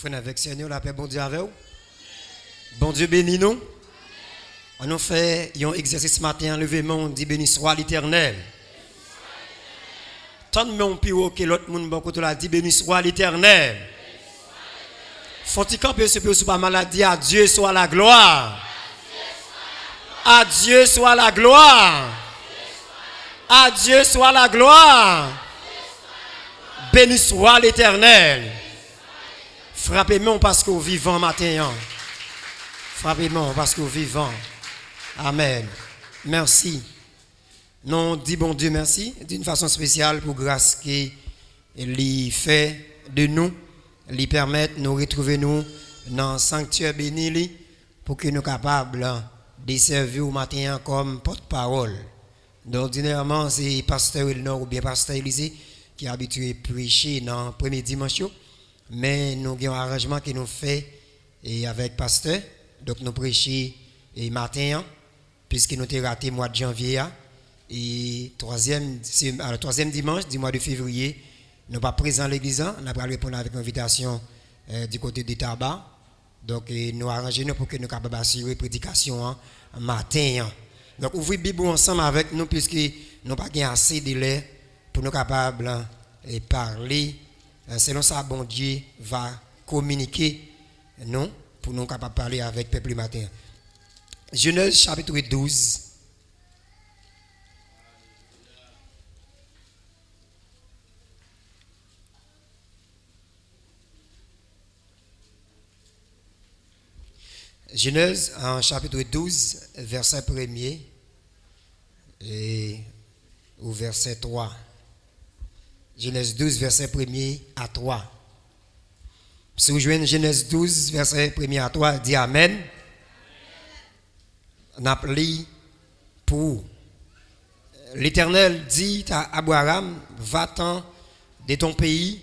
Frère avec Seigneur, la paix, bon Dieu avec vous. Bon Dieu bénis nous. On a fait un exercice ce matin, levez-moi, on dit béni soit l'Éternel. Tant de monde plus que l'autre monde, bon côté là, dit béni soit l'Éternel. Faut-il camper ce peu sous pas maladie, à Dieu soit la gloire. À Dieu soit la gloire. À Dieu soit la gloire. Béni soit l'Éternel. Frappez-moi parce que vous vivons matin. Frappez-moi parce que vous vivons. Amen. Merci. Non, dit bon Dieu merci d'une façon spéciale pour grâce qui lui fait de nous, lui permettre de nous retrouver nous dans le sanctuaire béni pour que nous soyons capables de servir au matin comme porte-parole. Ordinairement, c'est pasteur Elnor ou bien pasteur Élisée qui est habitué à prêcher dans le premier dimanche. Mais nous avons un arrangement que nous faisons avec pasteur. Donc nous prêchons le matin, puisque nous avons raté le mois de janvier. Et troisième dimanche du mois de février, nous ne sommes pas présents à l'église. Nous avons répondre avec une invitation du côté du tabac. Donc nous arrangeons pour que nous puissions assurer la prédication matin. Donc ouvrez la Bible ensemble avec nous, puisque nous n'avons pas assez de délai pour nous capables de parler. Selon ça, bon Dieu va communiquer nous pour nous capables de parler avec le peuple matin. Genèse chapitre 12. Genèse en chapitre 12, verset 1er et au verset 3. Genèse 12, verset 1er à 3. Si vous jouez Genèse 12, verset 1er à 3, dit Amen. On a pris pour l'Éternel dit à Abraham, va-t'en de ton pays,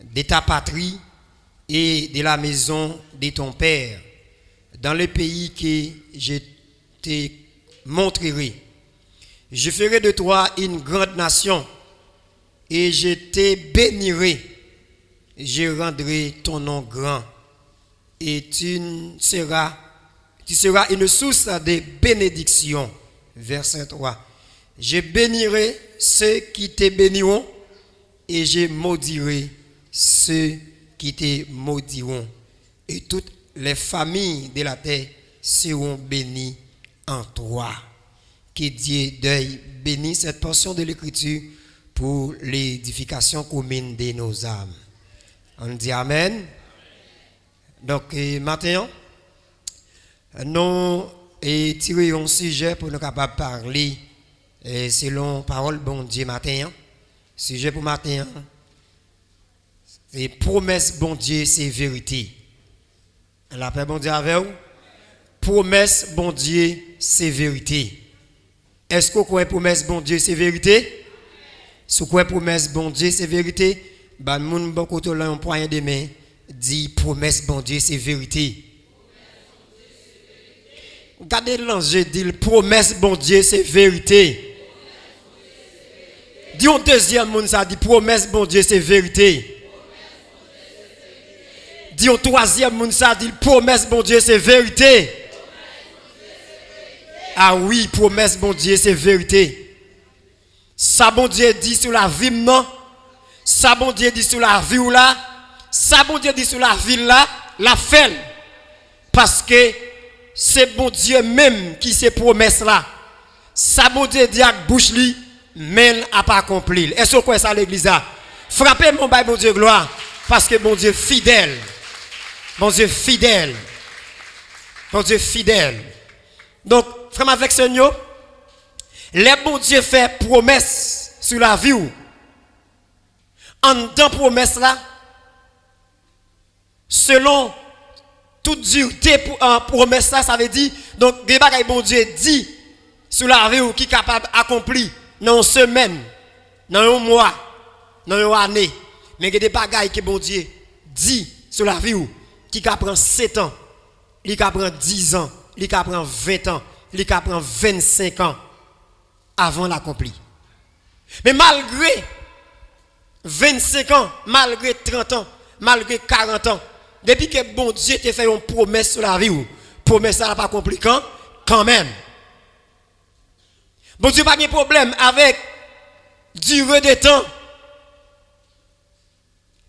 de ta patrie et de la maison de ton père, dans le pays que je te montrerai. Je ferai de toi une grande nation et je te bénirai. Je rendrai ton nom grand et tu seras une source de bénédiction. Verset 3. Je bénirai ceux qui te béniront et je maudirai ceux qui te maudiront. Et toutes les familles de la terre seront bénies en toi. Que Dieu deuille bénisse cette portion de l'Écriture pour l'édification commune de nos âmes. On dit Amen. Donc, maintenant, nous tirons un sujet pour nous capables de parler selon parole bon Dieu matin. Sujet pour matin, c'est promesse bon Dieu, c'est vérité. La paix bon Dieu avec vous. Promesse bon Dieu, c'est vérité. Est-ce que vous croyez promesse bon Dieu, c'est vérité? Si vous croyez promesse bon Dieu, c'est vérité, ben moun bon côté là un point de main dit promesse bon Dieu, c'est vérité. Regardez l'enjeu, dit promesse bon Dieu, c'est vérité. Dis un deuxième monde ça dit promesse bon Dieu, c'est vérité. Dis un troisième monde ça dit promesse bon Dieu, c'est vérité. Ah oui, promesse bon Dieu, c'est vérité. Ça bon Dieu dit sur la vie non. Ça bon Dieu dit sur la vie ou là. Ça bon Dieu dit sur la ville là, la fait. Parce que c'est bon Dieu même qui se promesse là. Ça bon Dieu dit avec bouche li, mais n'a pas accompli. Est-ce que vous croyez ça l'église là? Frappez mon bail bon Dieu gloire parce que bon Dieu fidèle. Bon Dieu fidèle. Bon Dieu fidèle. Donc, frère avec Seigneur, les bon Dieu fait promesse sur la vie ou en dans promesse là, selon toute dureté pour promesse là, ça veut dire donc des bagages bon Dieu dit sur la vie ou qui est capable d'accomplir dans une semaine, dans un mois, dans une année, mais des bagages que bon Dieu dit sur la vie ou qui prend 7 ans, qui prend 10 ans, qui prend 20 ans, qui prend 25 ans avant l'accomplir. Mais malgré 25 ans, malgré 30 ans, malgré 40 ans, depuis que bon Dieu t'a fait une promesse sur la vie, promesse ça n'a pas compliquant quand même. Bon Dieu pas de problème avec durée de temps.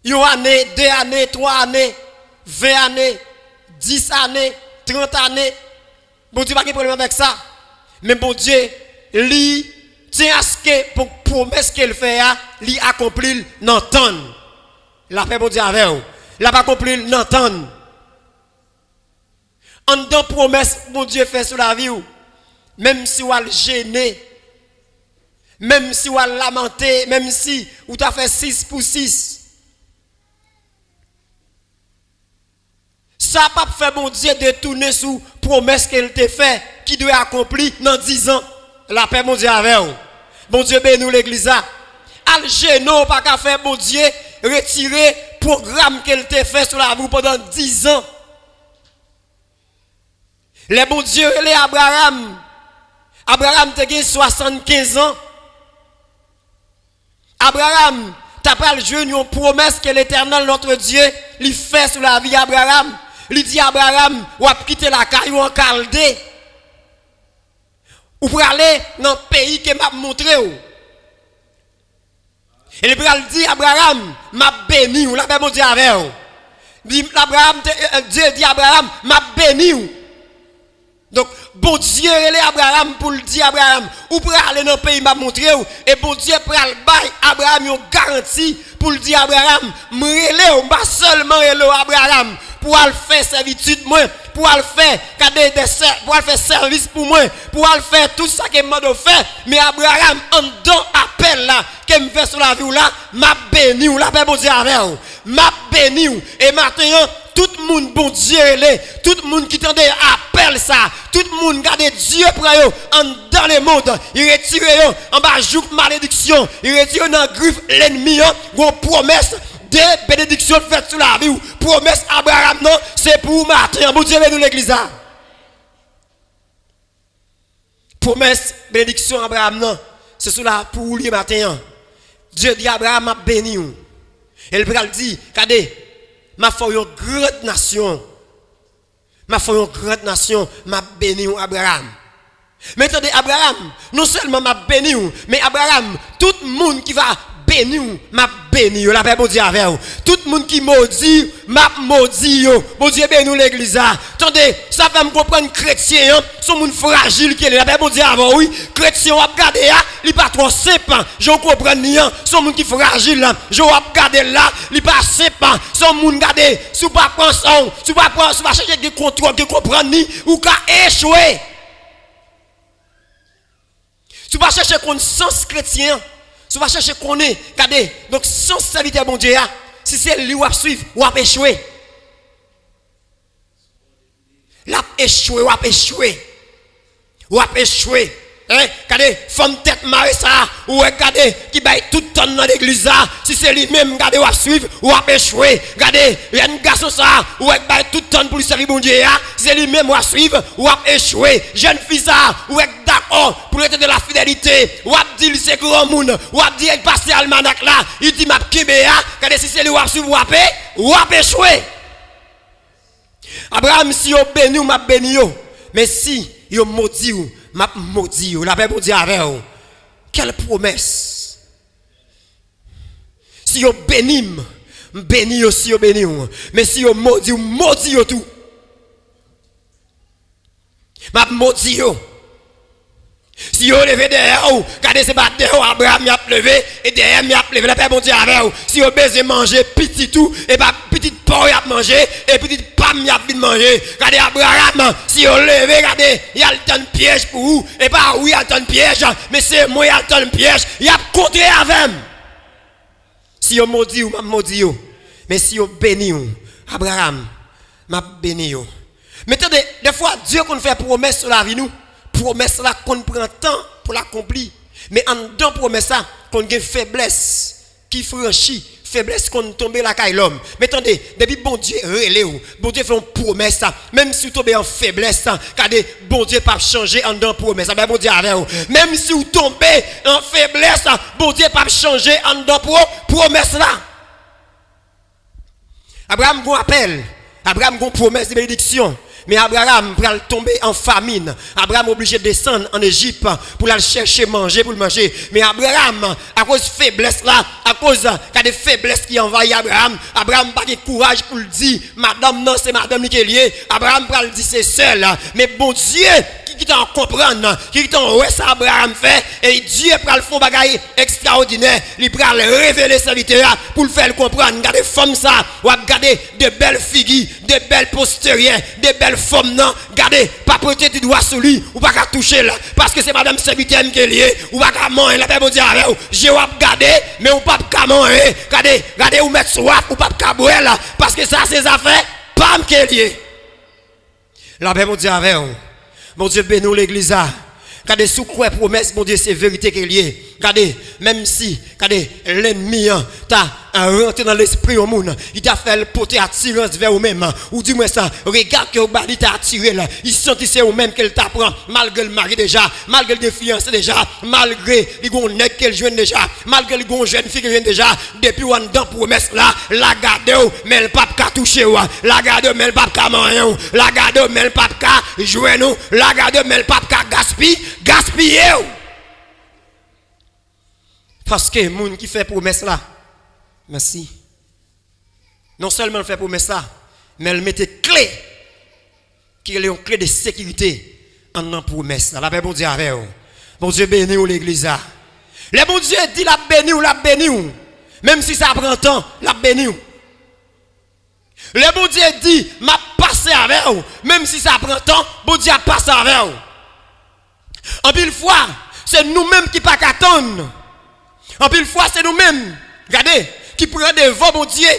Une année, 2 années, 3 années, 20 années, 10 années, 30 années. Bon Dieu pas de problème avec ça. Mais bon Dieu, lui tient à ce que pour promesse qu'elle fait, lui accomplit dans le temps. La paix bon Dieu avec vous. La pas accompli dans le temps. En dans promesse bon Dieu fait sur la vie, même si vous allez gêner, même si vous allez lamenter, même si vous avez fait 6 pour 6. Ça n'a pas fait bon Dieu de tourner sous promesse qu'elle t'a fait, qui doit accomplir dans 10 ans. La paix, mon Dieu, avec vous. Bon Dieu, bénis l'église. Al gêne, pas qu'à faire, bon Dieu, retirer le programme qu'elle t'a fait sur la vie pendant 10 ans. Les bon Dieu, les Abraham. Abraham t'a gagné 75 ans. Abraham, t'as pas joué une promesse que l'Éternel, notre Dieu, lui fait sur la vie d'Abraham. Il dit Abraham, ou a quitter la caillou en Chaldée. Ou pour aller dans le pays que m'a montré. Et il dit Abraham, m'a béni, ou la paix mon Dieu avec vous. Dieu dit Abraham, m'a béni. Donc, bon Dieu, il est Abraham pour le dire Abraham, ou pour aller dans le pays m'a montré. Et bon Dieu, pour aller bail Abraham, une garantie pour le dire Abraham, me pas seulement Abraham. Pour aller faire servitude moi, pour aller faire pour aller faire service pour moi, pour aller faire tout ça que m'a fait, mais Abraham en don appel là que me fait sur la vie là, m'a béni ou la paix bon Dieu avec vous. M'a béni et maintenant tout le monde bon Dieu tout le monde qui tendait appel ça, tout le monde garde Dieu pour eux en dans le monde, il retire en bas jouk malédiction, il retire dans griffe l'ennemi une promesse de bénédiction faite sur la vie. Promesse Abraham, non, c'est pour matin. Bon Dieu, nous l'église. Promesse, bénédiction Abraham, non, c'est sur la pour lui matin. Dieu dit Abraham m'a béni. Et le père dit, regardez, m'a fait une grande nation. M'a fait une grande nation, m'a béni Abraham. Mais attendez, Abraham, non seulement m'a béni, mais Abraham, tout le monde qui va béni, m'a béni, la paix bon Dieu avec vous. Tout le monde qui maudit, m'a maudit, bon Dieu béni l'église. Attendez, ça fait me comprendre chrétien, son monde fragile qui est la paix bon Dieu avec oui. Chrétien, on va regarder là, il pas trop simple, je comprends rien, son monde qui fragile là, je vais regarder là, il pas simple, son monde regarder, sous pas penser, sous pas chercher de contrôle, de comprendre ni ou qu'à échouer. Tu vas chercher connaissance chrétien. Tu vas chercher qu'on est. Regardez. Donc, sans serviteur bon Dieu, si c'est lui ou à suivre, ou à échouer. L'a échoué, ou à échouer. Ou à échouer. Hein? Regardez, femme tête marée ça. Ou regardez, qui baille tout le temps dans l'église. Si c'est lui-même, regardez, ou à suivre, ou à échouer. Regardez, il y a un garçon ça. Ou baille tout le temps pour lui servir bon Dieu. Si c'est lui-même, ou à suivre, ou à échouer. Jeune fille ça. Ou d'accord pour être de la fidélité. Ou à dire c'est grand monde. Ou à dire il passe almanach là. Il dit m'a kébéa. Regardez, si c'est lui, ou à suivre, ou à échouer. Abraham, si yo béni ou m'a béni yo. Mais si yo maudit ou m'a maudit ou la paix bon Dieu avec vous. Quelle promesse. Si yo béni, béni yo si yo béni ou. Mais si yo maudit ou maudit yo tout. M'a maudit yo. Si vous levez derrière vous, regardez c'est pas derrière Abraham a levé et derrière m'a levé la paix bon Dieu avec vous. Si vous besoin manger petit tout et pas petit porc a manger et petit pomme a vite manger. Regardez Abraham, si vous levez regardez, il y a le temps de piège pour vous et pas oui il y a le temps de piège, mais c'est moi il y a le temps de piège, il y a contre avec. Si vous maudit ou m'a maudit yo. Mais si vous béni ou Abraham m'a béni yo. Mais attendez, des fois Dieu qu'on fait promesse sur la vie nous. Promesse là qu'on prend temps pour l'accomplir. Mais en dedans promesse ça qu'on a une faiblesse qui franchit, faiblesse qu'on tombe la caille l'homme. Mais attendez, depuis bon Dieu relé ou, bon Dieu fait une promesse ça, même si vous tombez en faiblesse ça, regardez, bon Dieu pas changer en dedans promesse ça, bon Dieu avec vous. Même si vous tombez en faiblesse ça, bon Dieu pas changer en dedans promesse là. Abraham vous appelle Abraham a une promesse de bénédiction. Mais Abraham va tomber en famine. Abraham est obligé de descendre en Égypte pour aller chercher manger, pour le manger. Mais Abraham, à cause de faiblesse là, à cause de faiblesse qui envahit Abraham, Abraham n'a pas de courage pour le dire, madame non, c'est madame qui est liée. Abraham va le dire, c'est seul. Mais bon Dieu, qui t'en comprendre, qui t'en ouais ça Abraham fait, et Dieu va le faire bagaille extraordinaire, il va le révéler serviteur pour le faire comprendre. Regardez femmes ça, ou regardez de belles figures, de belles postérieures, de belles femmes non, regardez, pas prêter tu dois sur lui, ou pas qu'à toucher là, parce que c'est madame serviteur qui est liée, ou pas qu'à manger, la Bible dit avec vous, j'ai regardé, mais ou pas qu'à manger, regardez, ou mettre soif, ou pas qu'à boire là, parce que ça c'est affaires, pas qui est lié. La Bible dit avec vous. Mon Dieu, bénis l'église. Regardez, sous quoi promesse, mon Dieu, c'est vérité qui est liée. Regardez, même si, regardez, l'ennemi, t'a rentré dans l'esprit au monde, il t'a fait le porter attirance vers vous-même. Ou dis-moi ça, regarde que il t'a attiré là. Il sentit c'est vous-même qu'elle t'apprend, malgré le mari déjà, malgré le fiancé déjà, malgré les gon nèg qu'elle joue déjà, malgré les gon jeune fille qui vient déjà, depuis ou dans promesse là, la garde, mais le pape qu'a touché ou, la garde, mais le pape qu'a mangé ou, la garde, mais le pape qu'a joué nous, la garde, mais le pape qu'a gaspillé ou. Parce que les gens qui fait promesse là, merci. Non seulement il fait promesse là, mais il mettait clé, qui est une clé de sécurité en promesse. La paix, bon Dieu, avec vous. Bon Dieu, bénis ou l'église. Le bon Dieu dit la béni ou la béni ou. Même si ça prend temps, la béni ou. Le bon Dieu dit, m'a passé avec vous. Même si ça prend temps, bon Dieu a passé avec vous. En pile fois, c'est nous-mêmes qui pas qu'attendre. En pile fois, c'est nous-mêmes, regardez, qui prenons des voix, bon Dieu.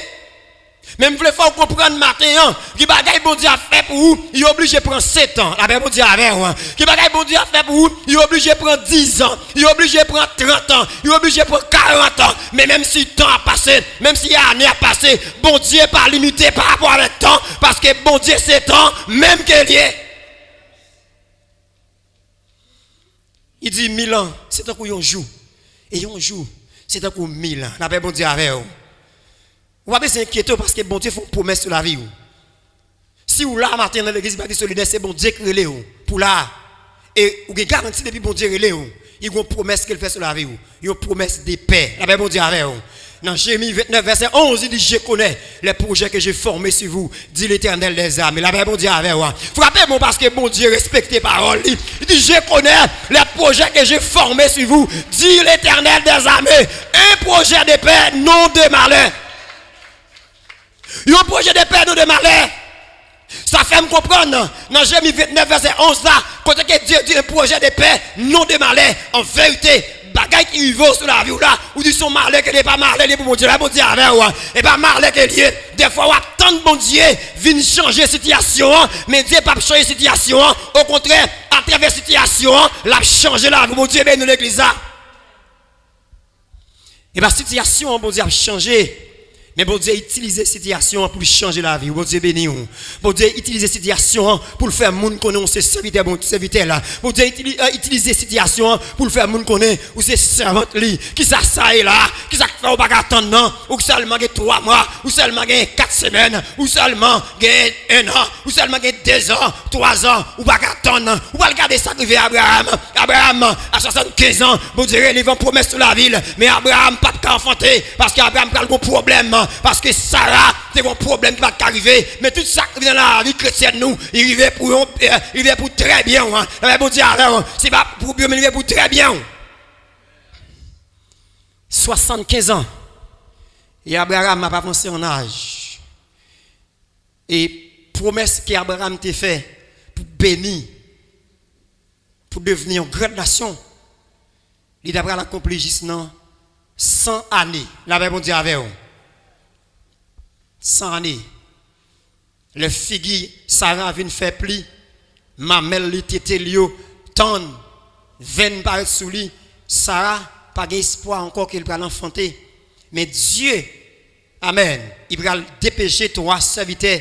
Même vous faut comprendre matin, qui bagaille bon Dieu a fait pour vous, il est obligé de prendre 7 ans. La bon Dieu avec vous. Qui bagaille bon Dieu a fait pour vous, il est obligé de prendre 10 ans. Il est obligé de prendre 30 ans. Il est obligé de prendre 40 ans. Mais même si le temps a passé, même si l'année a passé, bon Dieu n'est pas limité par rapport avec le temps, parce que bon Dieu c'est temps, même qu'il y est. Il dit 1000 ans, c'est un coup un jour. Et un jour, c'est un coup 1000 ans. La paix, bon Dieu, avec vous. Vous avez s'inquiéter parce que bon Dieu fait une promesse sur la vie. Si vous là, matin, dans l'église baptiste solidaire, c'est bon Dieu qui relève pour là. Et vous avez garanti depuis bon Dieu relève. Il y a une promesse qu'il fait sur la vie. Il y a une promesse de paix. La paix, bon Dieu, avec vous. Dans Jérémie 29, verset 11, il dit, je connais les projets que j'ai formés sur vous, dit l'Éternel des armées. La paix, bon Dieu, avec vous. Frappez-moi parce que bon Dieu respecte les paroles. Il dit, je connais les projets que j'ai formés sur vous, dit l'Éternel des armées. Un projet de paix, non de malheur. Un projet de paix, non de malheur. Ça fait me comprendre. Dans Jérémie 29, verset 11, là, quand Dieu dit un projet de paix, non de malheur, en vérité, bagaille qui vivent sur la vie là, ou dit son malheur qui n'est pas malheur, pour mon Dieu, bon Dieu avec ou, et pas malheur qui est lié. Des fois, on attend bon Dieu, vient changer la situation, mais Dieu pas changer la situation, au contraire, à travers la situation, l'a changer la vie, bon Dieu, ben nous l'église là. Et bien, la situation, bon Dieu, a changé. Mais bon Dieu utilise cette situation pour changer la vie. Bon Dieu béni. Bon Dieu utilise cette situation pour faire moun connaît ses serviteurs bon serviteur là. Bon Dieu utilise cette situation pour faire moun connaît ou ses servantes li qui ça est là, qui ça fait ou pas attendre non, ou seulement 3 mois, ou seulement 4 semaines, ou seulement 1 an, ou seulement 2 ans, 3 ans, ou pas attendre, ou pas regarder ça arriver Abraham. Abraham à 75 ans, bon Dieu il vend promesse sur la ville, mais Abraham pas de enfanter parce qu'Abraham a un problème. Parce que Sarah, c'est un problème qui va arriver. Mais tout ça qui vient dans la vie chrétienne, nous, il vient pour très bien. Hein. Bon Dieu, c'est pas pour bien, mais il vient pour très bien. 75 ans. Et Abraham n'a pas avancé en âge. Et promesse qu'Abraham t'a fait pour bénir, pour devenir une grande nation, il devrait l'accomplir juste dans 100 années. La bon Dieu avec vous. 100 années. Le figi Sarah vient faire pli. Mamel li tete lio ton 20 par sous lui. Sarah pas d'espoir encore qu'il va l'enfanter. Mais Dieu, amen, il va dépêcher 3 serviteurs,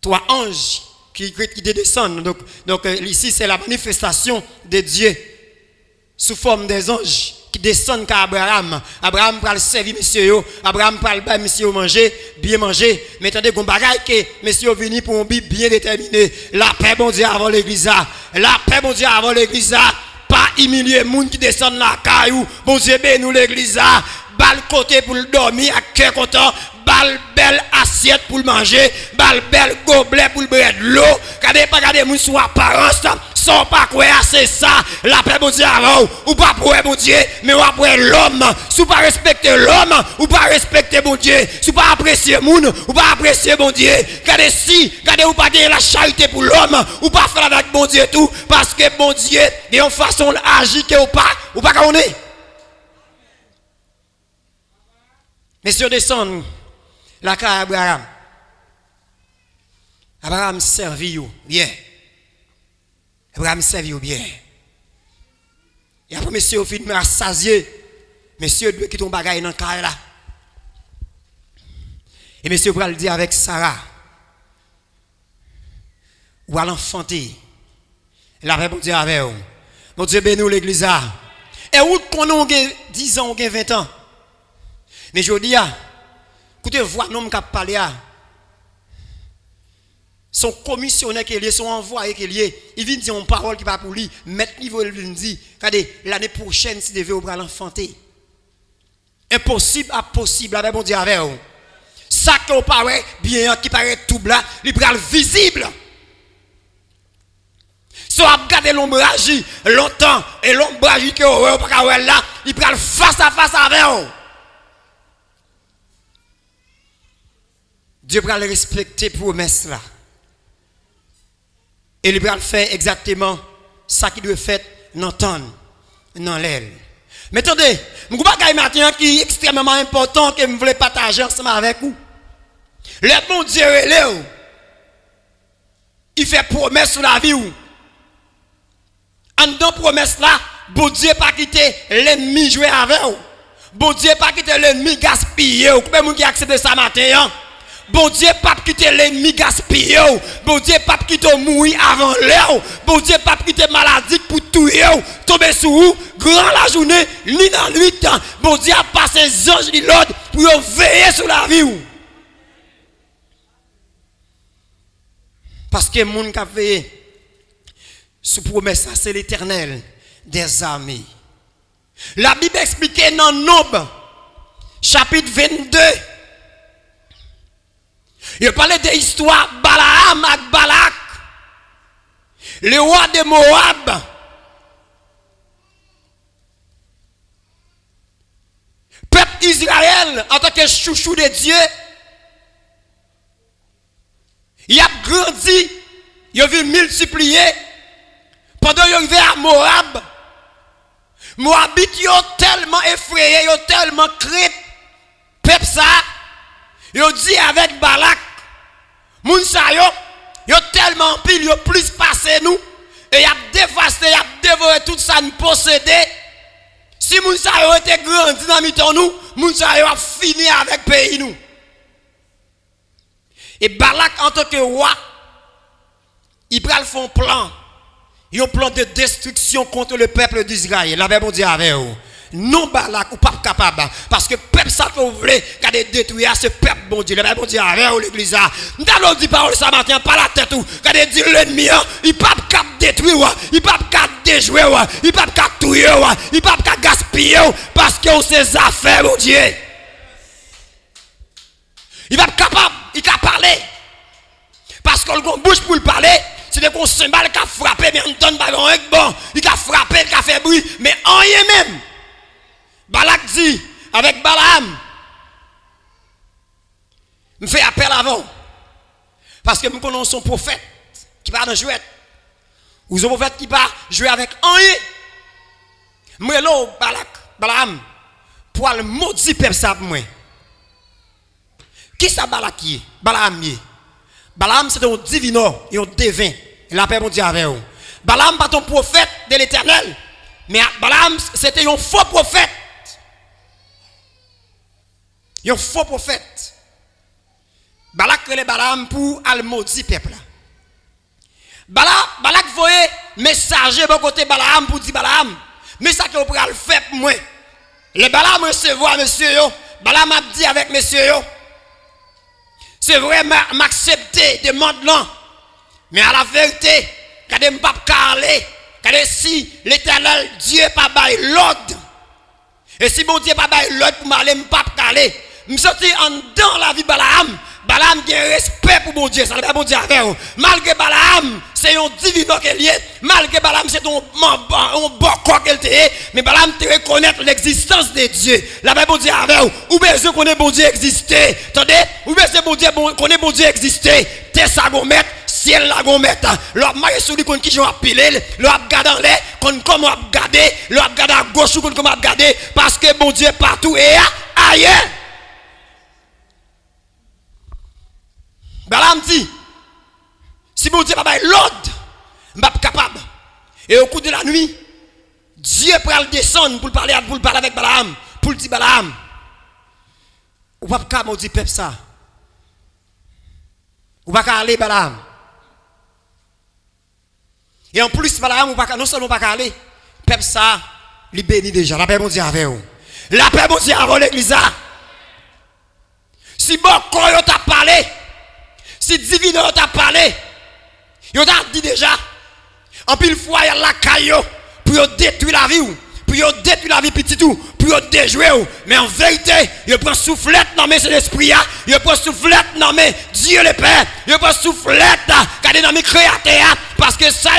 3 anges qui descendent. Donc ici c'est la manifestation de Dieu sous forme des anges qui descend à Abraham. Abraham va le servir monsieur, Abraham va le monsieur manger, bien manger. Mais attendez, qu'on bagaille que monsieur venu pour un but bien déterminé. La paix bon Dieu avant l'église. La paix bon Dieu avant l'église. Pas humilier moun qui descend la caillou. Bon Dieu bénis l'église. Bal côté pour le dormir à cœur content. Bal belle assiette pour le manger, bal belle gobelet pour le boire de l'eau. Regardez moun sous apparence, sans pas quoi c'est ça. La paix bon Dieu avant ou pas pour bon Dieu, mais ou après l'homme. Si pas respecter l'homme, ou pas respecter bon Dieu. Si pas apprécier moun, ou pas apprécier bon Dieu. Regardez ou pas gagner la charité pour l'homme, ou pas faire avec bon Dieu tout parce que bon Dieu, il y a une façon d'agir que ou pas connaît. Messieurs descendent la cas Abraham. Abraham servit bien. Abraham servit bien. Et après, monsieur, au fin de rassasié, monsieur doit quitter ton bagage dans le cas là. Et monsieur va le dire avec Sarah. Ou à l'enfanter. La paix, bon Dieu, avec vous. Bon Dieu, bénis l'église. Et où qu'on a 10 ans ou 20 ans. Mais je dis, écoutez, voir un homme qui a parlé, son commissionnaire qui est lié, son envoyé qui est lié, il vient dire une parole qui va pour lui, mettre niveau, il dit, regardez, l'année prochaine, si devait ouvrir l'enfanter. Impossible à possible, avec bon Dieu, avec vous. Ça qui paraît bien, qui paraît tout blanc, il paraît visible. Si on a regardé l'ombrage longtemps, et l'ombrage qui est là, il paraît face à face avec vous. Dieu va le respecter promesse là. Et il va le faire exactement ça qu'il doit faire dans dans l'aile. Mais attendez, je vais vous maintenant qui est extrêmement important que je voulais partager ensemble avec vous. Le bon Dieu est là. Il fait promesse sur la vie. En dans promesse là, bon Dieu pas quitter l'ennemi jouer avec vous. Bon Dieu pas quitter l'ennemi gaspiller. Vous pouvez qui accepter ça matin. Bon Dieu pas quitter l'ennemi gaspiller. Bon Dieu pas quitter mourir avant l'heure. Bon Dieu pas quitter maladie pour tout tomber sur vous grand la journée ni dans la nuit. Bon Dieu a passé les anges de l'ordre pour veiller sur la vie. Parce que moun qui a veillé sous promesse c'est l'Éternel des armées. La Bible explique dans Nombre chapitre 22. Il parlait de l'histoire Balaam et Balak, le roi de Moab. Peuple Israël, en tant que chouchou de Dieu, il a grandi, il a vu multiplier. Pendant qu'il est arrivé à Moab, Moabites ont tellement effrayé, ils ont tellement craint. Peuple ça, ils ont dit avec Balak, moun sa yo tellement pile, yo plus passé nous, et y a dévasté, y a dévoré tout ça nous possédé. Si moun sa yo était grandi dans mitan nous, moun sa yo a fini avec pays nous. Et Balak en tant que roi, il prend un plan. Il y a un plan de destruction contre le peuple d'Israël. La Bible dit avec vous. Non Balak ou pas capable. Parce que le peuple ça que vous voulez détruire ce peuple bon Dieu. La Bible dit avec vous l'église. Nous allons dire parole ça matin pas la tête ou. Regardez dire l'ennemi il pas capable détruire, il pas capable déjouer, il pas capable tuer, il pas capable gaspiller parce que c'est affaires mon Dieu. Il va capable, il capable parler. Parce qu'on a bouche pour le parler. C'est des cymbales qui a frappé, mais on donne ballon bon. Il a frappé, il a fait bruit, mais en rien même. Balak dit, avec Balaam, me fait appel avant. Parce que nous connaissons un prophète qui va dans jouer. Ou un prophète qui va jouer avec en rien. Moi, là, Balaam, pour le maudit peuple ça pour moi. Qui ça Balak qui est? Balaam est. Balaam c'est un divino, un devin. La paix mon Dieu avec vous. Balaam pas ton prophète de l'Éternel, mais Balaam c'était un faux prophète. Un faux prophète. Balak crée Balaam pour al maudit peuple. Balak voyait messager bon côté Balaam pour dire Balaam, mais ça que vous pouvez le faire pour moi. Les Balaam recevoir monsieur yo, Balaam a dit avec monsieur yo, c'est vrai m'accepter demande là. Mais à la vérité, quand je ne pas parler, quand si l'Éternel Dieu pas bail l'ordre. Et si bon Dieu pas bail l'ordre pour m'aller pas parler, me sentir en dans la vie Balaam. Balaam a un respect pour bon Dieu, ça ne veut pas bon Dieu avec vous. Malgré Balaam, c'est un divin qui est lié. Malgré Balaam, c'est un bon corps qu'elle est. Mais Balaam te reconnaître l'existence de Dieu. La Bible bon Dieu avec vous. Ou bien je connais bon Dieu exister. Attendez, ou bien c'est bon Dieu connaît bon Dieu exister. T'es ça gomet, ciel la gomet. L'op marché sur lui qu'on qui joue à piler, l'op garder en l'air, qu'on comme on regarder, l'op garder à gauche ou qu'on comme regarder parce que bon Dieu partout et ailleurs. Balaam dit, si mon Dieu n'a pas l'ordre, je ne suis pas capable. Et au cours de la nuit, Dieu peut descendre pour parler avec Balaam, pour dire Balaam, ou pas capable de dire peuple ça. Ou pas aller Balaam. Et en plus, Balaam, non seulement pas aller, peuple ça, il bénit déjà. La paix mon Dieu avec vous. La paix mon Dieu avec l'église. Si bon, quand on t'a parlé, si divin t'a parlé, il t'a dit déjà, en pile fois, il y a la caillou pour détruire la vie, pour détruire la vie petit tout, pour déjouer. Mais en vérité, il prend soufflette dans mes l'esprit, il prend soufflette dans mes Dieu le Père, il prend soufflette dans mes créateurs, parce que ça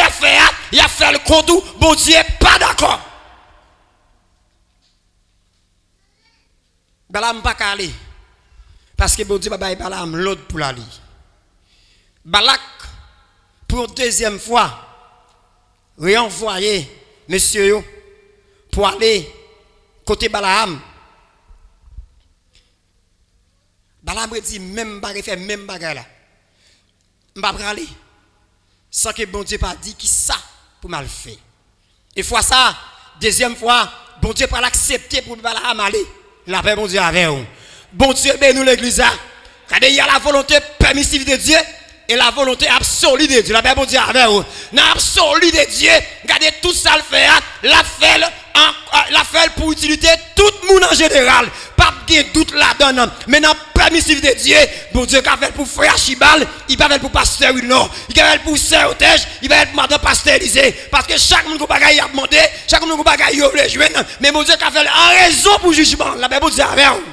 il a fait le contour, bon Dieu pas d'accord. Balaam pas calé, parce que bon Dieu va Balaam l'autre pour la vie. Balak, pour deuxième fois, réenvoyer monsieur pour aller côté Balaam. Balaam dit même bagarre fait même bagarre là. M'pa aller sans que bon Dieu pas dit qui ça pour mal faire. Et fois ça, deuxième fois, bon Dieu pas l'accepter pour Balaam aller. La paix bon Dieu avec vous. Bon Dieu bénis l'église. Quand il y a la volonté permissive de Dieu et la volonté absolue de Dieu. La paix bon Dieu avec vous. Dans l'absolu de Dieu, regardez tout ça le fait, la fait pour utiliser tout le monde en général. Pas de doute là-dedans. Mais dans la permissive de Dieu, bon Dieu qui a fait pour frère Chibal, il va faire pour pasteur Wilnon, il va faire pour sœur Otège, il va faire pour madame pasteur Élysée. Parce que chaque monde qui a demandé, chaque monde qui a voulu jouer, mais bon Dieu qui a fait en raison pour jugement. La paix bon Dieu avec vous.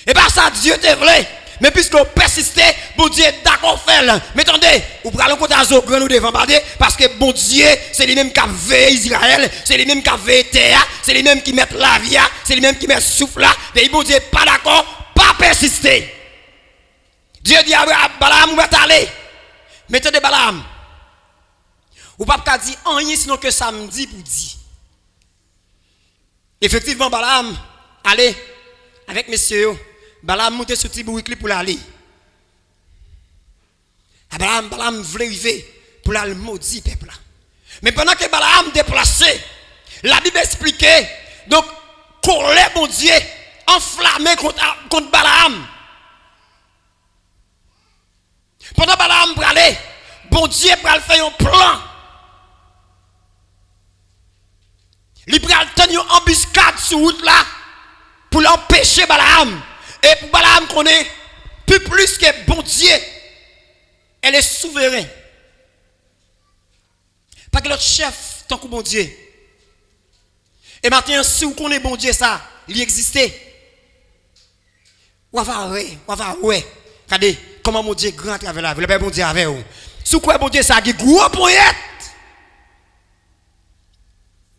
Et pas ça, Dieu te voulait. Mais puisqu'on persistait, bon Dieu d'accord faire. Mais attendez, vous prenez le côté à Zogren ou devant parce que bon Dieu, c'est les mêmes qui ont veillé Israël, c'est les mêmes qui ont veillé terre, c'est les mêmes qui mettent la vie, c'est les mêmes qui mettent souffle là. Et bon Dieu, pas d'accord, pas persister. Dieu dit à Balaam, vous va aller. Mettez Balaam. Ou pas qu'à dire rien sinon que samedi pour dire. Effectivement, Balaam, allez, avec messieurs. Balaam monte sur Tibourikli pour l'aller. Balaam voulait arriver pour aller maudire peuple. Mais pendant que Balaam déplacé, la Bible expliquait, donc, colère bon Dieu, enflammé contre Balaam. Pendant Balaam pour aller, bon Dieu pour faire un plan. Il pour tenir une embuscade sur route là, pour l'empêcher Balaam. Et pour Balaam connaît plus que bon Dieu, elle est souverain. Pas que l'autre chef tant que bon Dieu. Et maintenant si vous connaissez bon Dieu ça, il existait. Ou va ouais. Regardez comment mon Dieu grand avec la vie, le Père bon Dieu avec vous. Si quoi bon Dieu ça qui gros poète.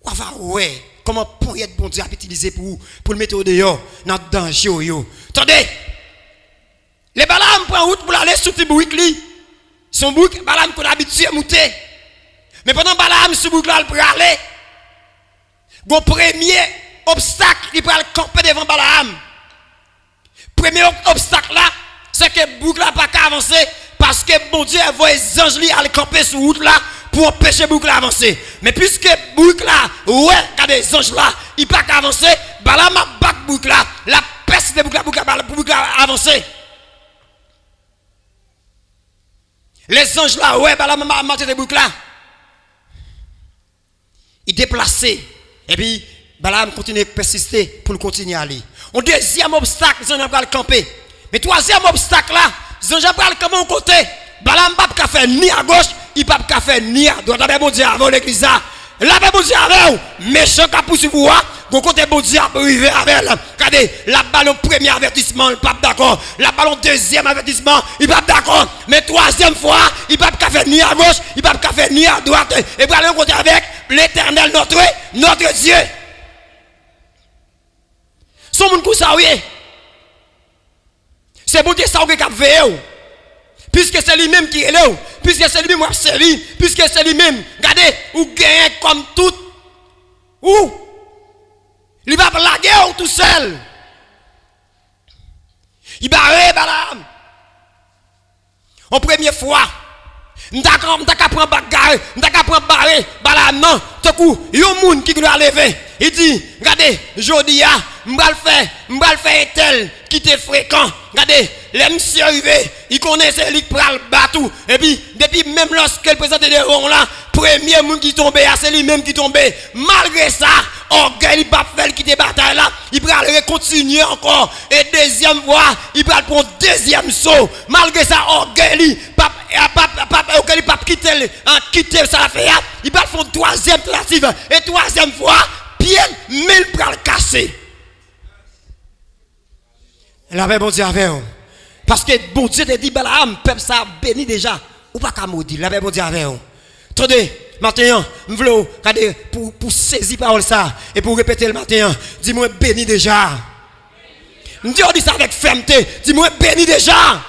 Ou va ouais. Comment poète bon Dieu a utilisé pour le mettre au dehors dans le danger yo. Attendez. Les Balaam prend route pour aller sur Tibourikli. Son bouc Balaam qu'on habitué à monter. Mais pendant Balaam sur bouc là pour aller. Bon premier obstacle qui peut camper devant Balaam. Premier obstacle là, c'est que bouc là pas qu'à avancer parce que bon Dieu voit les anges li aller camper sur route là. Pour empêcher boucle avancer. Mais puisque boucle là, ouais, quand des anges là, il pas qu'avancer, Balaam a battu boucle là, la peste de boucle avancer. Les anges là, ouais, Balaam a battu de boucle là. Il déplacé Et puis, Balaam continue à persister pour le continuer à aller. Un deuxième obstacle, Jean va le camper. Mais troisième obstacle là, Jean va le camper au côté. Balaam ne peut pas faire ni à gauche, il ne peut pas faire ni à droite. La bon Dieu avant l'église là. La bon Dieu avant, méchant qui poursuit vous, bon côté bon Dieu arriver avec elle. Regardez, la ballon premier avertissement, il n'est pas d'accord. La ballon deuxième avertissement, il n'est pas d'accord. Mais troisième fois, il ne peut pas faire ni à gauche, il ne peut pas faire ni à droite. Et pour aller côté avec l'Éternel, notre Dieu. Son monde ça oui. C'est bon Dieu ça qui a fait. Puisque c'est lui-même qui est là, puisque c'est lui-même qui a servi, puisque c'est lui-même, regardez, ou gagne comme tout, ou il va la guerre tout seul. Il va arrêter Balaam. En première fois, on t'a prendre bagarre, on t'a prendre barré, Balaam non, tout coup, il y a un monde qui doit lever. Il dit, regardez, Jodia, m'bral faire tel qui était fréquent. Regardez, les messieurs arrivés, ils connaissent lui qui pral battu. Et puis, depuis même lorsque le président de rond là, premier monde qui tombait, c'est lui-même qui tombait. Malgré ça, orgueil, il va faire quitter bataille là, il va continuer encore. Et deuxième fois, il va prendre deuxième saut. Malgré ça, orgueil, il va quitter ça la fait, il va faire troisième tentative. Et troisième fois, pied, mais il va le casser. La paix, bon Dieu, avec vous. Parce que bon Dieu te dit, Balaam, peuple ça béni déjà. Ou pas qu'à maudire. La paix, bon Dieu, avec vous. Attendez, maintenant, je veux pour saisir parole ça et pour répéter le matin, dis-moi béni déjà. Je dis ça avec fermeté. Dis-moi béni déjà.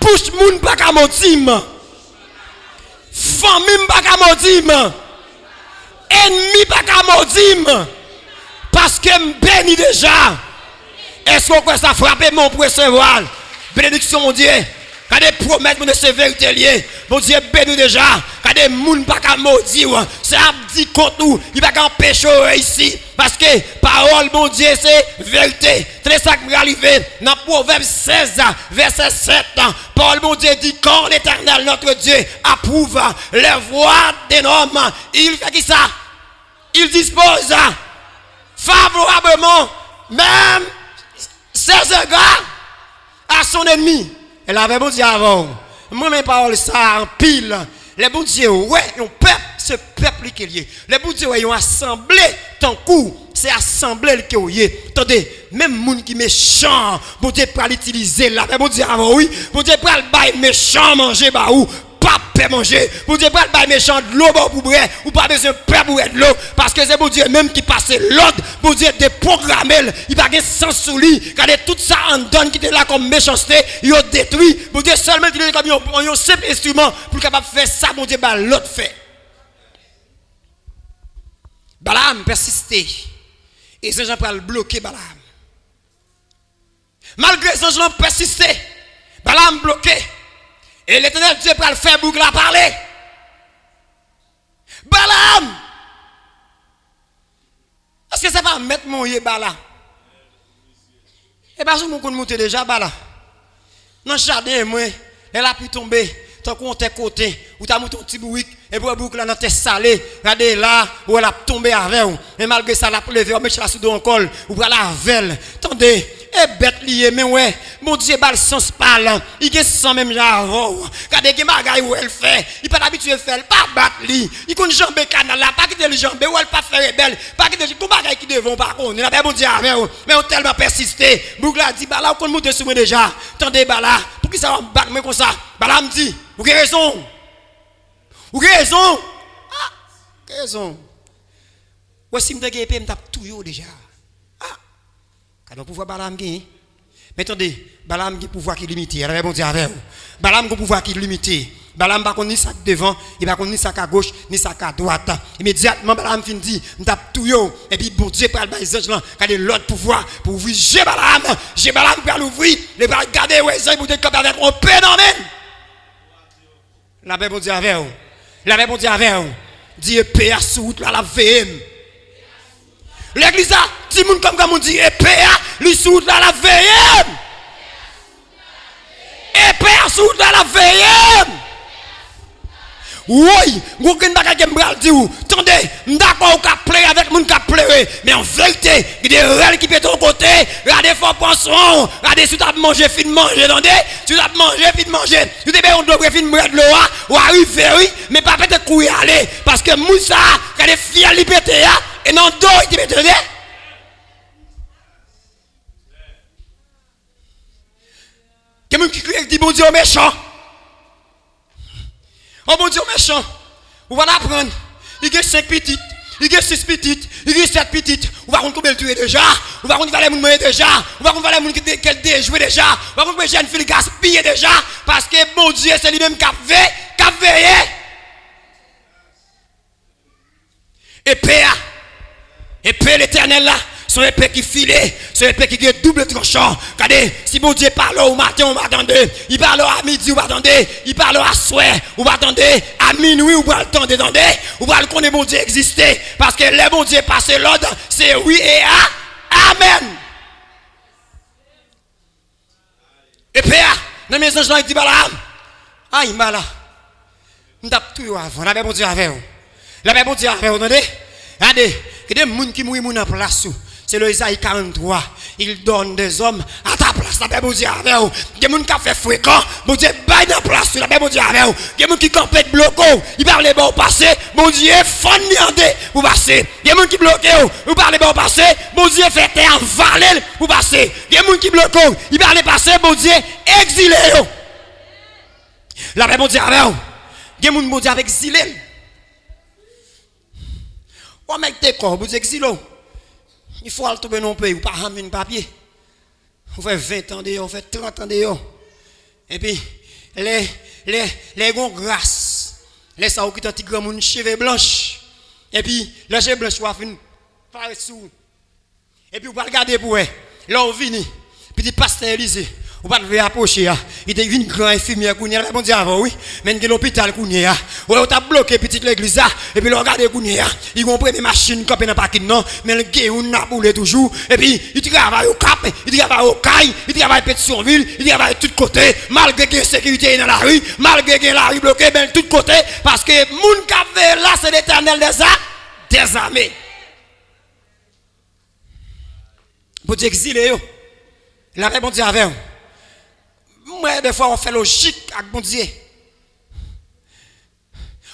Bouche moun pas qu'à maudire. Famille pas qu'à maudire. Ennemi pas qu'à maudire. Parce que je béni déjà. Est-ce que ça frappe mon pour recevoir? Bénédiction, mon Dieu. Quand des promesses, mon Dieu, c'est vérité liée. Mon Dieu, bénis déjà. Quand des moun pas qu'à maudire. C'est à dire contre nous. Il va qu'à empêcher ici. Parce que parole, mon Dieu, c'est vérité. C'est ça qui va arriver. Dans Proverbe 16, verset 7. Paul, mon Dieu, dit quand l'Éternel, notre Dieu, approuve les voies des hommes. Il fait qui ça? Il dispose favorablement, même ses regards à son ennemi. Elle avait bon Dieu avant. Moi, mes paroles, ça en pile. Les bon Dieu, ouais, un peuple, ce peuple qui est lié. Les bon Dieu, ouais, ils ont assemblé tant coup. C'est assemblé qui est lié. Attendez, même les gens qui méchant, bon Dieu, pour l'utiliser là. Mais bon Dieu, avant, oui. Bon Dieu, pour le bail méchant manger, bah où? Pas peut manger. Bon Dieu, pas le bail méchant de l'eau pour boire. Ou pas besoin de peur pour de l'eau. Parce que c'est bon Dieu même qui passe l'ordre. Bon Dieu, déprogrammé. Il va gagner sans souli. Regardez tout ça en donne qui était là comme méchanceté. Il a détruit. Bon Dieu, seulement il est comme un simple instrument pour capable faire ça. Bon Dieu, bah l'autre fait. Balaam persisté. Et Saint-Jean peut le bloquer Balaam. Malgré Saint-Jean persisté, Balaam bloqué. Et l'Éternel Dieu peut le faire boucle à parler. Balaam! Est-ce que c'est pas mettre mon yé Balaam? Et bien, je vais monter déjà Balaam. Dans le jardin, moi, elle a pu tomber. Tant qu'on t'est côté, ou t'as monté un petit bouic, et pour le bouc là, dans tes salé, regardez là, où elle a tombé avec vous. Et malgré ça, elle a levé, on met la sous en col, ou pour la velle. Attendez, et bête lié, mais ouais, mon Dieu, le sens parlant, il est sans même avant. Regardez, il y a où elle fait, il n'est pas habitué à faire, il pas battre lui. Il connaît jambe canal là, pas quitter le jambe, ou elle pas faire rebelle, pas quitter le jambe, qui devant par contre. Il a pas bon Dieu avec vous, mais on tellement persisté. Bouc là dit, bah là, on monte sur moi déjà. Attendez, bah là, pour qui ça va me battre, mais comme ça, bah là, me dit, vous avez raison. Vous avez raison. Ah, vous avez raison. Voici, je suis tout déjà. Ah, quand on pouvoir Balaam gagner. Mais attendez, Balaam a un pouvoir qui est limité. Il a bon Dieu avec vous. Balaam a un pouvoir qui est limité. Balaam n'a pas ni sac devant, il n'a pas ni sac à gauche, ni sac à droite. Immédiatement, Balaam fin dit, je tape tout yo. Et puis, bon Dieu, par les anges là, quand l'autre pouvoir pour ouvrir, j'ai Balaam pour l'ouvrir. Les bras garder, ouais, ça, vous êtes capable avec un phénomène. La paix, bon Dieu, avec vous. La paix, bon Dieu, avec vous. Dieu, paix à sous la VM. L'église a, si moun comme on dit, paix à li sous la VM. Et paix à sous la VM. oui, aucun bagage qui me bral dire, attendez, d'accord, on pleurer avec moun qui pleurer, mais en vérité, il y a des réels qui peut ton côté, regardez fort poisson, regardez si tu as mangé, fin de manger, attendez, si tu as mangé, fin de manger, tu t'es bien on doit fin de manger de l'eau, ou arriver, oui, mais pas peut-être courir aller, parce que Moussa, regardez fier li pété, et non dos, il te pété. Quelqu'un qui crie, dit bon Dieu méchant. Oh bon Dieu méchant. On va l'apprendre. Il y a 5 petites, il y a 6 petites, il y a 7 petites. On va voir combien tuer déjà. On va voir combien les gens déjà. On va voir combien les gens qui déjoué déjà. On va voir combien les jeunes filles gaspillent déjà. Parce que bon Dieu, c'est lui-même qui a veillé. Épée l'éternel là. Son épée qui filait, son épée qui est double tranchant. Regardez, si bon Dieu parle au matin, on va attendre. Il parle à midi, on va attendre. Il parle à soir, on va attendre. À minuit, on va attendre. On va connaître bon Dieu exister. Parce que le bon Dieu passe l'ordre, c'est oui et amen. Épée, dans mes anges, il dit Balaam. Ah, il m'a là. On tape tout avant. La paix bon Dieu avec vous. La paix bon Dieu avec vous, attendez. Regardez, il y a des gens qui mourent en place. C'est le Isaïe 43. Il donne des hommes à ta place. La paix, mon Dieu, avec vous. Il y a des gens qui fait fréquent. Mon Dieu, baille dans la place. La paix, mon Dieu, avec vous. Il y a des gens qui campent bloqué. Ils parlent de bon passé. Mon Dieu, fondé pour passer. Il y a des gens qui bloquent. Vous parlez de bon passé. Mon Dieu, fait terre valer pour passer. Il y a des gens qui bloquent. Ils parlent de passé. Mon Dieu, exilé. La paix, mon Dieu, avec vous. Il y a des gens, mon Dieu, avec exilé. Ou mec, t'es quoi? Vous exilé. Il faut aller tomber dans le pays, ou pas ramener un papier. On fait 20 ans de on fait 30 ans de et puis, les gons grâce. Les ça qui t'ont grand moun cheveux blanches. Et puis, les cheveux blanches, on va finir par sous. Et puis, on va regarder pour eux. Là, on vient. Puis, il passe Élysée. On va le approcher. Il est une grande infirmière. Il a bon Dieu avant, oui. Mais il y a l'hôpital. On a bloqué petite l'église. Et puis, on regarde. Ils ont pris des machines comme dans le parking. Mais le gars, on a boulé toujours. Et puis, il travaille au Cap. Il travaille au Caille. Il travaille à Pétionville. Il travaille de tous côtés. Malgré que la sécurité est dans la rue. Malgré que la rue bloquée, ben, de tous côtés. Parce que moun qui là, c'est l'éternel des armées. Pour dire exilé, la paix, bon Dieu avec vous. Moi, des fois, on fait logique avec bon Dieu.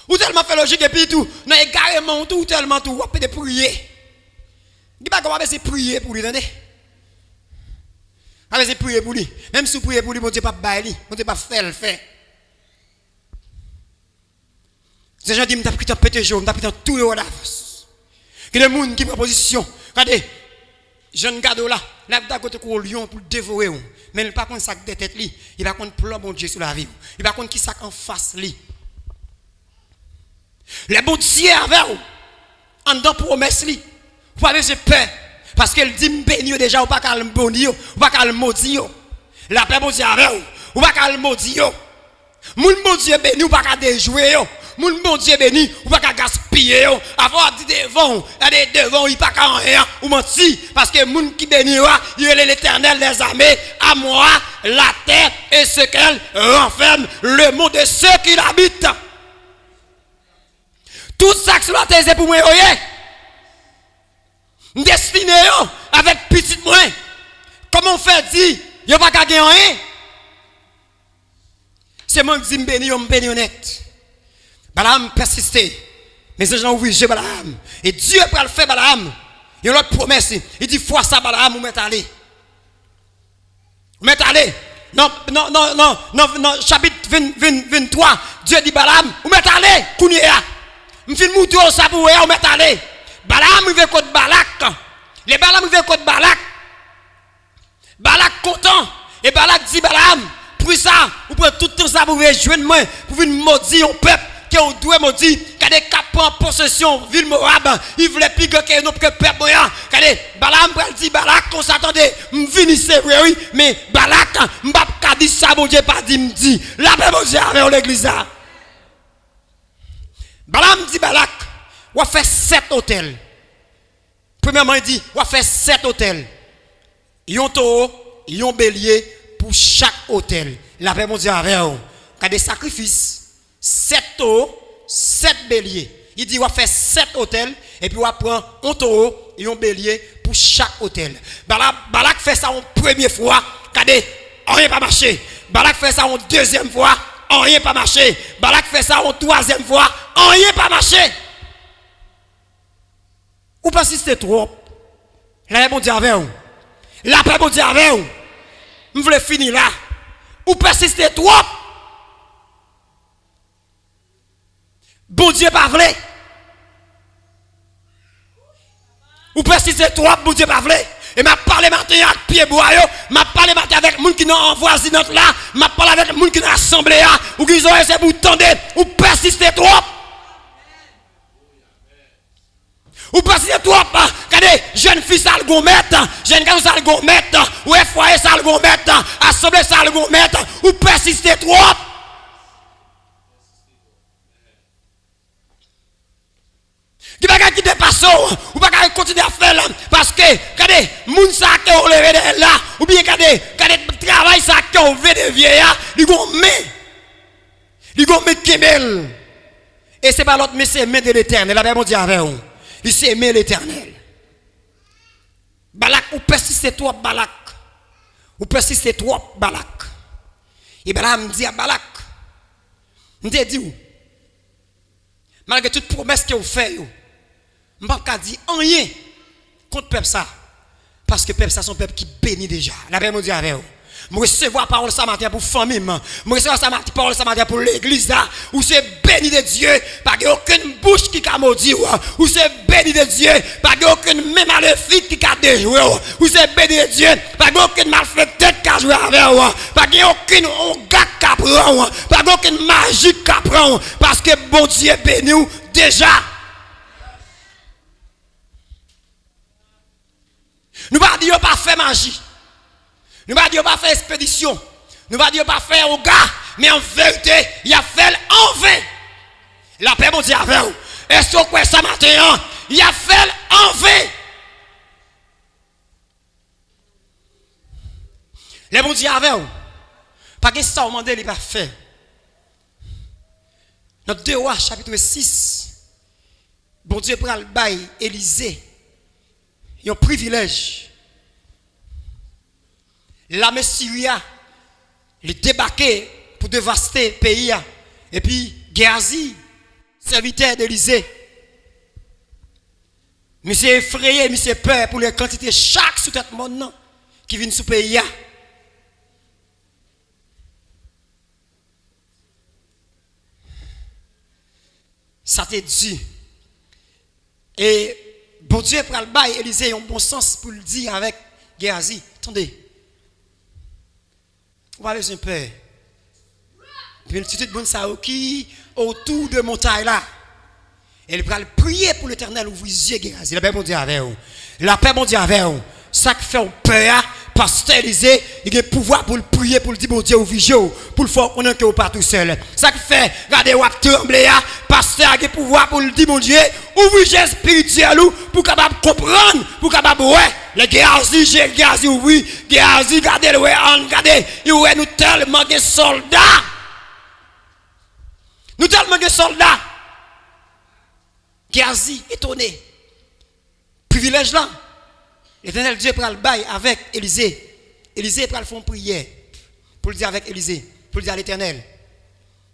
Ou tellement fait logique et puis tout. Non, carrément tout, tellement tout. On peut prier. Il n'y a pas comment prier pour lui, attendez. On peut prier pour lui. Même si vous priez pour lui, bon Dieu pas bailler, bon Dieu pas faire le fait. Ces gens disent, je t'ai pété jaune, je t'ai tout le monde d'avance. Il y a des gens qui prennent position. Regardez, jeune gado là, là, d'un côté pour lion pour dévorer. Mais il ne va pas contre sac de tête, il va contre plan bon Dieu sur la vie. Il va contre qui sac en face. Les bon Dieu avec vous, en dedans promesse, vous n'avez pas peur. Parce qu'elle dit, béni déjà, ou pas qu'à le bénir, ou pas qu'à le maudire. La paix bon Dieu avec vous, ou pas qu'à le maudire. Moun bon Dieu béni, ou pas qu'à déjouer. Moun bon Dieu béni, ou pas qu'à gaspiller. Avoir dit devant, il pas qu'à rien, ou menti. Parce que moun qui bénira, il est l'éternel des armées, à moi, la terre et ce qu'elle renferme, le monde de ceux qui l'habitent. Tout ça que cela c'est pour moi, destiné avec petit moins. Comment on fait dire, il n'y a pas qu'à gagner rien. C'est moi qui dis, je bénis honnête. Balaam persistait. Mais ces gens ouvrent Balaam. Et Dieu peut le faire Balaam. Il y a une autre promesse. Il dit, fois ça, Balaam, vous mettez aller. Vous mettez aller. Non, chapitre 23. Dieu dit, Balaam, vous mettez aller. Kounia. Je finis de mouton ça pour vous mettez aller. Balaam, il veut contre Balak. Les Balaam, il veut contre Balak. Balak content. Et Balak dit, Balaam, pour ça, vous prenez tout le temps ça pour vous rejoindre moi, pour venir maudire un peuple. Que on doit me dire qu'il y a des cap en possession ville Moab il voulait plus que nous peuple moyen regardez Balaam dit Balak on s'attendait m'vini c'est vrai oui mais Balak m'pa ka dit ça bon Dieu pas dit m'di la paix bon Dieu avec l'église là Balaam dit Balak on fait 7 hôtels premièrement il dit on fait 7 hôtels yon taureau yon bélier pour chaque hôtel la paix bon Dieu avec regardez sacrifice 7 taureaux 7 béliers. Il dit, on va faire 7 hôtels, et puis on va prendre un taureau et un bélier pour chaque hôtel. Balak fait ça en première fois, regardez, rien pas marché. Balak fait ça en deuxième fois, rien pas marché. Balak fait ça en troisième fois, rien pas marché. Ou pas si c'est trop. La bon Dieu avec vous. La paix bon Dieu avec vous. Je voulais finir là. Ou persistez trop. Bon Dieu pas vrai. Ou persistez trop, bon Dieu pas vrai. Et m'a parlé matin avec pied bois, m'a parlé matin avec les gens qui sont en voisinage là, m'a parlé avec les gens qui sont en assemblée là, ou qui ont essayé pour tendre, ou persistez trop. Ou persistez trop. Regardez, jeune fille ça le gon mettre, jeune garçon ça le gon mettre, ou foyer ça le gon mettre, assemblée ça le gon mettre, ou persistez trop. Qui va pas quitter passer ou pas continuer à faire là parce que regardez moun ça qui on levé de là ou bien regardez travail ça qui on veut de vieillard il gon met kemel et c'est pas l'autre mais c'est main de l'Éternel la Bible dit avec vous il c'est aimer l'Éternel. Balak ou persiste trop Balak ou persiste trop Balak et Balak me dit à Balak me dit où malgré toute promesse que vous faites je ne peux pas dire rien contre le peuple ça. Parce que le peuple ça, c'est un peuple qui bénit déjà. La Bible dit avec vous. Je recevoir la parole ce matin pour la famille. Je recevoir la parole ce matin pour l'église. Où c'est béni de Dieu. Pas aucune bouche qui a maudit. Où c'est béni de Dieu. Pas aucune même maléfique qui a déjoué. Où c'est béni de Dieu. Pas aucune malfaiteur qui a joué avec vous. Pas aucune ongat qui a pris. Pas aucune magie qui a pris. Parce que bon Dieu béni déjà. Nous ne pas dire pas faire magie. Nous ne pas dire pas faire expédition. Nous ne pas dire pas faire au gars. Mais en vérité, il a fait en vain. La paix, mon Dieu, avec vous. Est-ce que vous ça matin? Il a fait en vain. Les bon Dieu, avec vous. Pas que ça, on demande, il n'a pas fait. Notre 2 Rois, chapitre 6. Bon Dieu, prend le bail, Élisée. Il y a un privilège. L'armée syrienne, il débarqué pour dévaster le pays. Et puis, Géasi, serviteur d'Élysée, monsieur effrayé, monsieur peur pour les quantités chaque sous tête monde qui vient sous le pays. Ça te dit. Et bon Dieu prend le bail, Élisée a un bon sens pour le dire avec Géasi. Attendez. On va aller un peu. Puis une petite bonne ça qui autour de montagne là. Elle va prier pour l'Éternel, ouvrir les yeux, Géasi. La paix bon Dieu avec vous. La paix bon Dieu avec vous. Ça qui fait peur, pasteur Élisée, il a le pouvoir pour le prier, pour le dire bon Dieu ouvrir les yeux, pour le faire connaître que vous pas tout seul. Ça qui fait, regardez, vous trembler, pasteur a le pouvoir pour le dire bon Dieu, ouvrir les yeux spirituels, pour capable comprendre, pour capable ouais. Les Géasi, oui, Géasi, regardez, regardez, nous tellement de soldats. Nous tellement de soldats. Géasi, étonné. Privilège là. L'Éternel Dieu prend le bail avec Élisée. Élisée prend le fond prière. Pour le dire avec Élisée. Pour le dire à l'Éternel.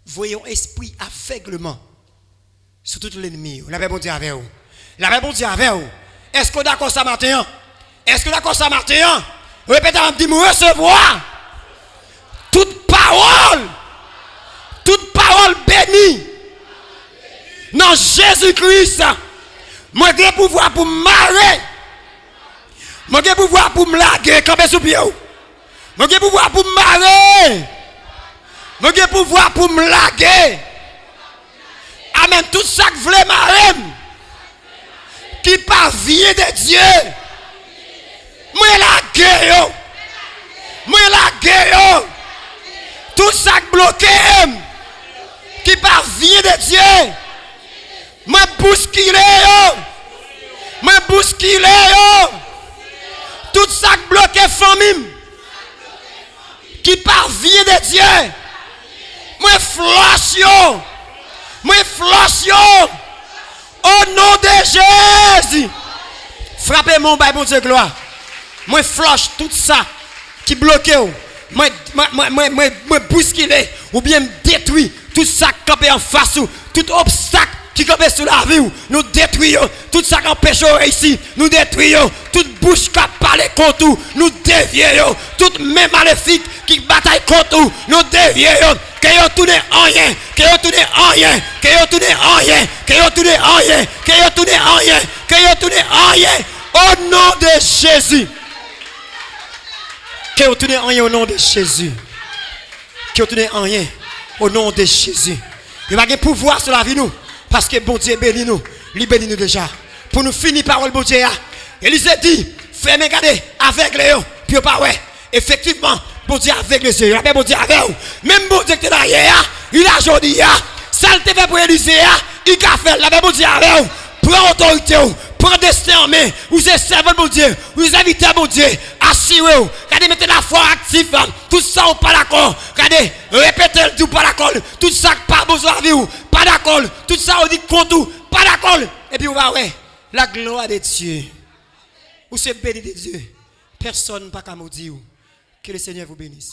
Voyons esprit aveuglement. Sur tout l'ennemi. La paix bon Dieu avec vous. La paix bon Dieu avec vous. Est-ce que vous d'accord ça matin? Est-ce que d'accord ça matin? Répétez en dit recevoir toute parole bénie. Non, Jésus-Christ. Moi, j'ai pouvoir pour me marrer. Moi, j'ai pouvoir pour me laguer. Campé sous pied. Moi, j'ai pouvoir pour me marrer. Moi, j'ai pouvoir pour me laguer. Amen. Tout ça que vous voulez marrer. Qui parvient de Dieu. Moi, la guerre. Moi, la guerre. Tout ça qui bloqué. Qui parvient de Dieu. Moi, bousculer. Moi, bousculer. Tout ça qui bloqué famille. Qui parvient de Dieu. Moi, flash. Moi flush yo. Au nom de Jésus. Frappez mon bail, bon Dieu, gloire. Moi flush tout ça qui bloque. Moi bousculer ou bien me détruire tout ça qui campé en face ou tout obstacle qui campé sur la vie. Nous détruisons tout ça qui empêche ici. Nous détruisons toute bouche qui parle contre nous. Nous dévions toute main maléfique qui bataille contre nous. Nous dévions. Que vous tournez en rien, que vous tournez en rien, que vous tournez en rien, que vous tournez en rien, que vous tournez en rien, que vous tournez en rien, au nom de Jésus. Que vous tournez en rien au nom de Jésus. Que vous tournez en rien au nom de Jésus. Il va y avoir pouvoir sur la vie nous, parce que bon Dieu bénit nous, il bénit nous déjà. Pour nous finir parole bon Dieu, Élisée dit, fermez, regardez, avec Léo, puis pas ouais, effectivement. Bon Dieu avec les yeux, bon Dieu avec vous. Même bon Dieu qui est derrière, il a jodi, ça le fait pour Élisée, il a fait, la bon Dieu avec vous. Prends autorité, prends destin en main, vous êtes servant bon Dieu, vous invitez bon Dieu, assurez-vous, regardez, mettez la foi active, tout ça ou pas d'accord, regardez, répétez le tout pas d'accord, tout ça pas besoin de vous, pas d'accord, tout ça on dit contre vous, pas d'accord, et puis on va ouais, la gloire de Dieu, vous êtes béni de Dieu, personne pas qu'à maudire. Que le Seigneur vous bénisse.